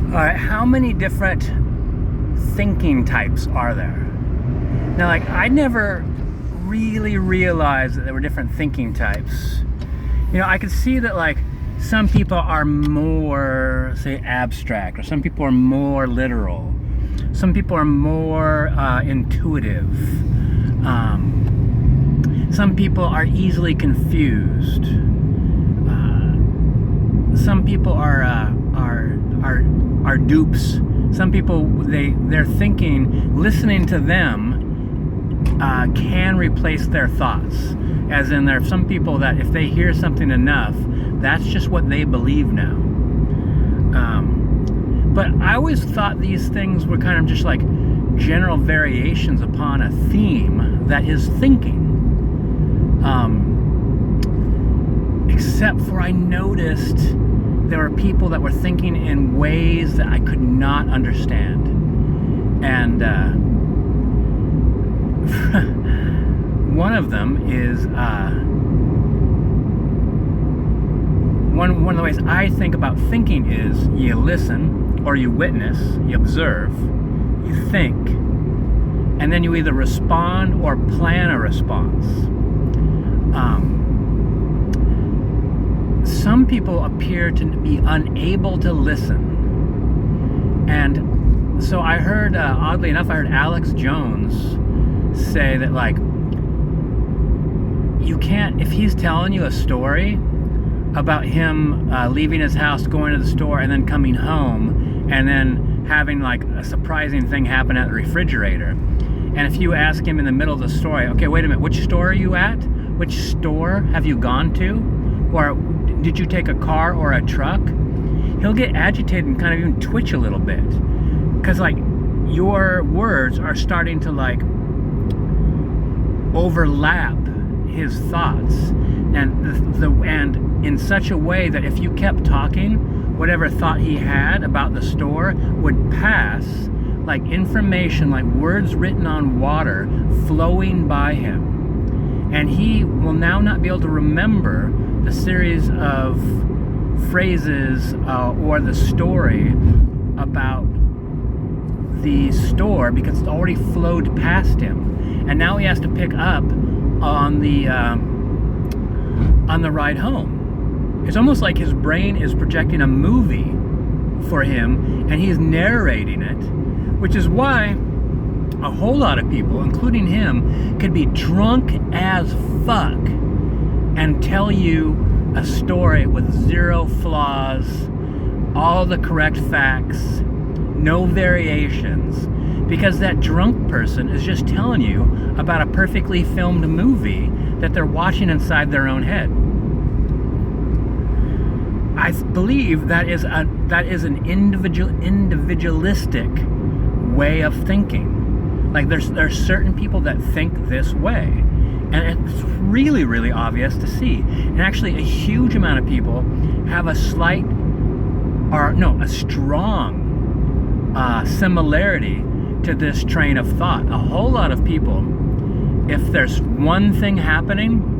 All right, how many different thinking types are there? Now, like, I never really realized that there were different thinking types. You know, I could see that, like, some people are more, say, abstract, or some people are more literal. Some people are more intuitive. Some people are easily confused. Some people are dupes. Some people, they're thinking, listening to them can replace their thoughts. As in, there are some people that if they hear something enough, that's just what they believe now. But I always thought these things were kind of just like general variations upon a theme that is thinking. Except for I noticed there were people that were thinking in ways that I could not understand. And one of them is one of the ways I think about thinking is you listen, or you witness, you observe, you think, and then you either respond or plan a response. Some people appear to be unable to listen. And so I heard, oddly enough, I heard Alex Jones say that, like, you can't, if he's telling you a story about him leaving his house, going to the store, and then coming home, and then having, like, a surprising thing happen at the refrigerator. And if you ask him in the middle of the story, okay, wait a minute, which store are you at? Which store have you gone to? Or did you take a car or a truck? He'll get agitated and kind of even twitch a little bit. Because, like, your words are starting to, like, overlap his thoughts. And and in such a way that if you kept talking, whatever thought he had about the store would pass like information, like words written on water flowing by him. And he will now not be able to remember the series of phrases or the story about the store because it's already flowed past him. And now he has to pick up on the ride home. It's almost like his brain is projecting a movie for him and he's narrating it, which is why a whole lot of people, including him, could be drunk as fuck and tell you a story with zero flaws, all the correct facts, no variations, because that drunk person is just telling you about a perfectly filmed movie that they're watching inside their own head. I believe that is an individualistic way of thinking. Like there's certain people that think this way, and it's really, really obvious to see. And actually, a huge amount of people have a strong similarity to this train of thought. A whole lot of people, if there's one thing happening,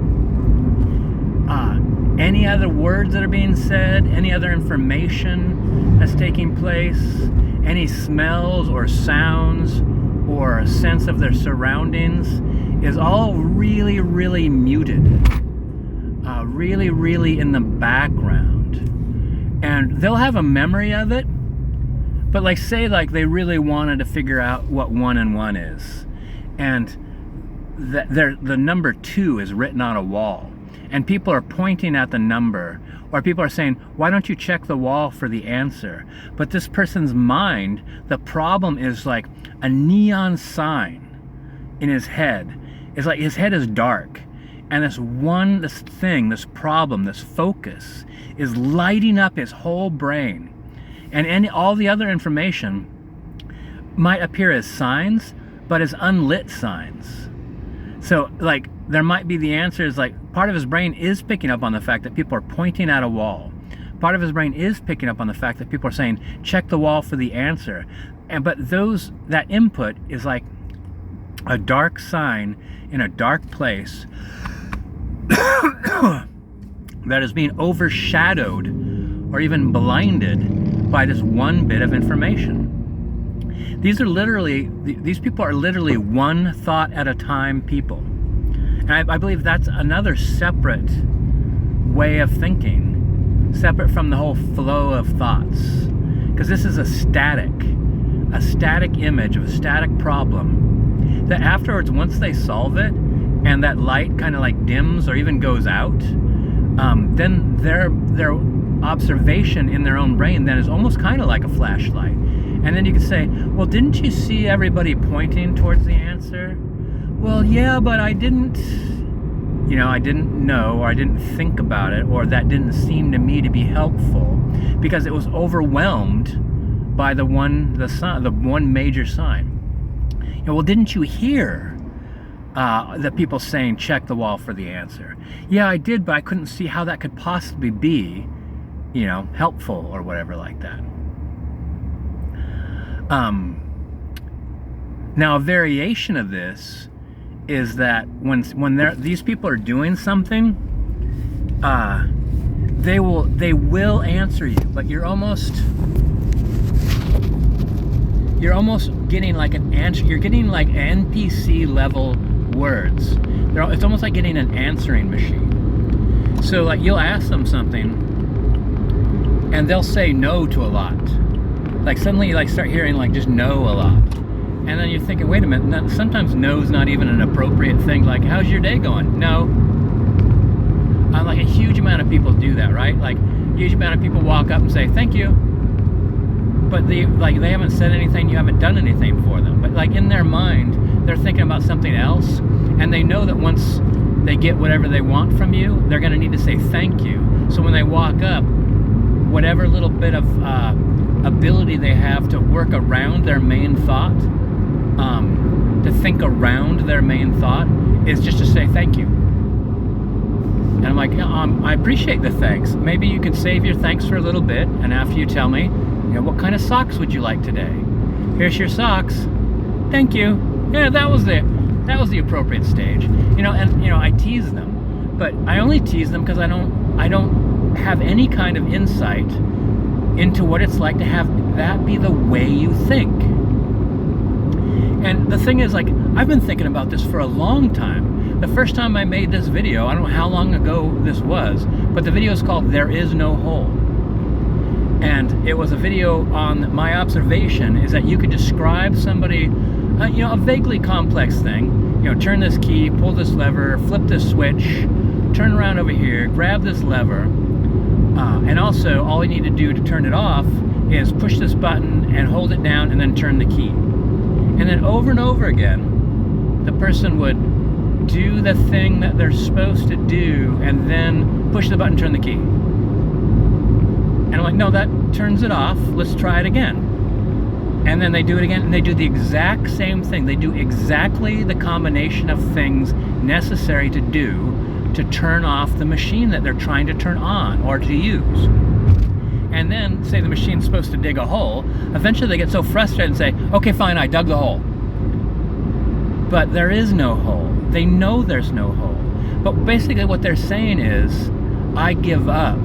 any other words that are being said, any other information that's taking place, any smells or sounds or a sense of their surroundings is all really, really muted. Really, really in the background. And they'll have a memory of it, but like say like they really wanted to figure out what 1 and 1 is. And the number 2 is written on a wall. And people are pointing at the number, or people are saying, why don't you check the wall for the answer? This person's mind, the problem is like a neon sign in his head. It's like his head is dark. And this problem, this focus is lighting up his whole brain. And all the other information might appear as signs, but as unlit signs. So like there might be the answers, like part of his brain is picking up on the fact that people are pointing at a wall. Part of his brain is picking up on the fact that people are saying, check the wall for the answer. But that input is like a dark sign in a dark place that is being overshadowed or even blinded by this one bit of information. These people are literally one thought at a time people. And I believe that's another separate way of thinking, separate from the whole flow of thoughts. Because this is a static image of a static problem that afterwards, once they solve it and that light kind of like dims or even goes out, then their observation in their own brain then is almost kind of like a flashlight. And then you can say, well, didn't you see everybody pointing towards the answer? Well, yeah, but I didn't know, or I didn't think about it, or that didn't seem to me to be helpful because it was overwhelmed by the one major sign. Well, didn't you hear the people saying, check the wall for the answer? Yeah, I did, but I couldn't see how that could possibly be, helpful or whatever like that. Now, a variation of this is that when these people are doing something, they will answer you, but you're almost getting like an answer. You're getting like NPC level words. It's almost like getting an answering machine. So like you'll ask them something, and they'll say no to a lot. Like suddenly you like start hearing like just no a lot. And then you're thinking, wait a minute, sometimes no is not even an appropriate thing. Like, how's your day going? No. Like a huge amount of people do that, right? Like, a huge amount of people walk up and say, thank you. But they haven't said anything, you haven't done anything for them. But like in their mind, they're thinking about something else. And they know that once they get whatever they want from you, they're gonna need to say thank you. So when they walk up, whatever little bit of ability they have to work around their main thought, to think around their main thought, is just to say thank you. And I'm like, I appreciate the thanks. Maybe you could save your thanks for a little bit, and after you tell me, what kind of socks would you like today? Here's your socks. Thank you. Yeah, that was it. That was the appropriate stage. And I tease them, but I only tease them because I don't have any kind of insight into what it's like to have that be the way you think. And the thing is, like, I've been thinking about this for a long time. The first time I made this video, I don't know how long ago this was, but the video is called There Is No Hole. And it was a video on my observation is that you could describe somebody, a vaguely complex thing, turn this key, pull this lever, flip this switch, turn around over here, grab this lever, and also all you need to do to turn it off is push this button and hold it down and then turn the key. And then over and over again, the person would do the thing that they're supposed to do and then push the button, turn the key. And I'm like, no, that turns it off. Let's try it again. And then they do it again, and they do the exact same thing. They do exactly the combination of things necessary to do to turn off the machine that they're trying to turn on or to use. And then, say the machine's supposed to dig a hole, eventually they get so frustrated and say, okay, fine, I dug the hole. But there is no hole. They know there's no hole. But basically what they're saying is, I give up.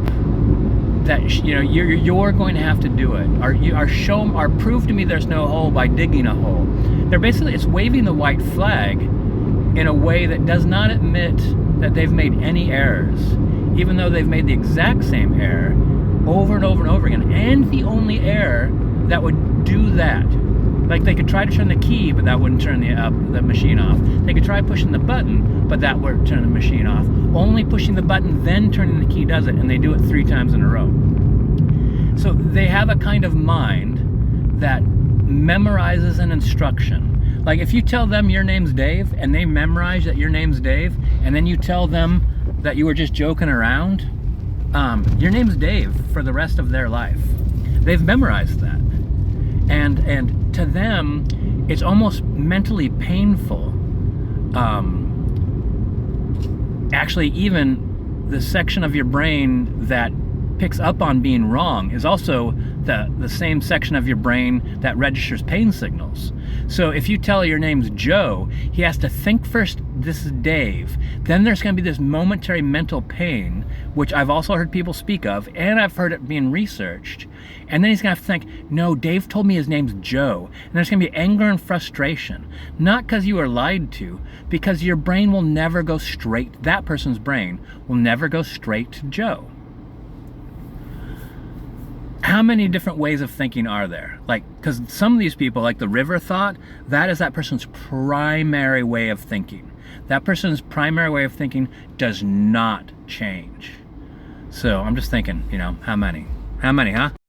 That you're going to have to do it, or prove to me there's no hole by digging a hole. It's waving the white flag in a way that does not admit that they've made any errors, even though they've made the exact same error over and over and over again. And the only error that would do that, like they could try to turn the key, but that wouldn't turn the machine off. They could try pushing the button, but that wouldn't turn the machine off. Only pushing the button, then turning the key does it, and they do it 3 times in a row. So they have a kind of mind that memorizes an instruction. Like if you tell them your name's Dave, and they memorize that your name's Dave, and then you tell them that you were just joking around, your name's Dave for the rest of their life. They've memorized that. And to them, it's almost mentally painful. Actually, even the section of your brain that picks up on being wrong is also the same section of your brain that registers pain signals. So if you tell your name's Joe, he has to think first, this is Dave. Then there's going to be this momentary mental pain, which I've also heard people speak of, and I've heard it being researched. And then he's going to have to think, no, Dave told me his name's Joe. And there's going to be anger and frustration. Not because you were lied to, because your brain will never go straight, that person's brain will never go straight to Joe. How many different ways of thinking are there? Like, because some of these people, like the river thought, that is that person's primary way of thinking. That person's primary way of thinking does not change. So I'm just thinking, you know, how many? How many, huh?